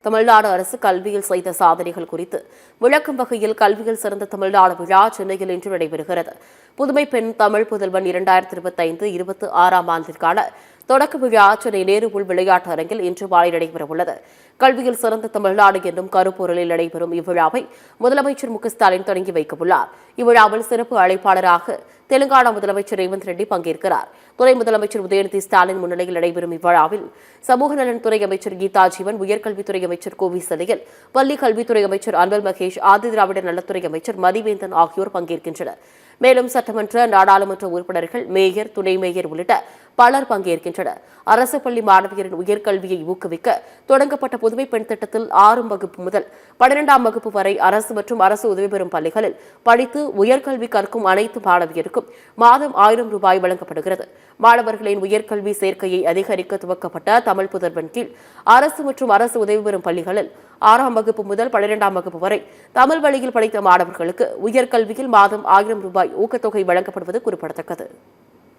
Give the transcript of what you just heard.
தமிழ்நாடு அரசு கல்வியில் செய்த சாதனைகள் குறித்து விளக்கும் வகையில் கல்வியில் சிறந்த தமிழ்நாடு விழா சென்னையில் இன்று நடைபெறுகிறது. புதுமை பெண் தமிழ் புதல்வன் 2025-26 ஆண்டிற்கான தொடக்க விழா சென்னை நேரு உள் விளையாட்டு அரங்கில் இன்று மாலை நடைபெறவுள்ளது. கல்வியில் சிறந்த தமிழ்நாடு என்னும் கருப்பொருளில் நடைபெறும் இவ்விழாவை முதலமைச்சர் மு.க.ஸ்டாலின் தொடங்கி வைக்கவுள்ளார். இவ்விழாவில் சிறப்பு அழைப்பாளராக தெலுங்கானா முதலமைச்சர் ரேவந்த் ரெட்டி பங்கேற்கிறார். துணை முதலமைச்சர் உதயநிதி ஸ்டாலின் முன்னிலையில் நடைபெறும் இவ்விழாவில் சமூக நலன்துறை அமைச்சர் கீதா ஜீவன், உயர்கல்வித்துறை அமைச்சர் கோவி செல்லையன், பள்ளிக் கல்வித்துறை அமைச்சர் அன்பில் மகேஷ், ஆதிதிராவிடர் நலத்துறை அமைச்சர் மதிவேந்தன் ஆகியோர் பங்கேற்கின்றனர். மேலும் சட்டமன்ற, நாடாளுமன்ற உறுப்பினர்கள், மேயர், துணை மேயர் உள்ளிட்ட பலர் பங்கேற்கின்றனர். அரசு பள்ளி மாணவியரின் உயர்கல்வியை ஊக்குவிக்க தொடங்கப்பட்ட புதுமை பெண் திட்டத்தில் 6ஆம் வகுப்பு முதல் 12ஆம் வகுப்பு வரை அரசு மற்றும் அரசு உதவி பெறும் பள்ளிகளில் படித்து உயர்கல்வி கற்கும் அனைத்து மாணவியருக்கும் மாதம் 1000 ரூபாய் வழங்கப்படுகிறது. மாணவர்களின் உயர்கல்வி சேர்க்கையை அதிகரிக்க துவக்கப்பட்ட தமிழ் புதல்வன் கீழ் அரசு மற்றும் அரசு உதவி பெறும் பள்ளிகளில் 6ஆம் வகுப்பு முதல் 12ஆம் வகுப்பு வரை தமிழ் வழியில் படித்த மாணவர்களுக்கு உயர்கல்வியில் மாதம் 1000 ரூபாய் ஊக்கத்தொகை வழங்கப்படுவது குறிப்பிடத்தக்கது.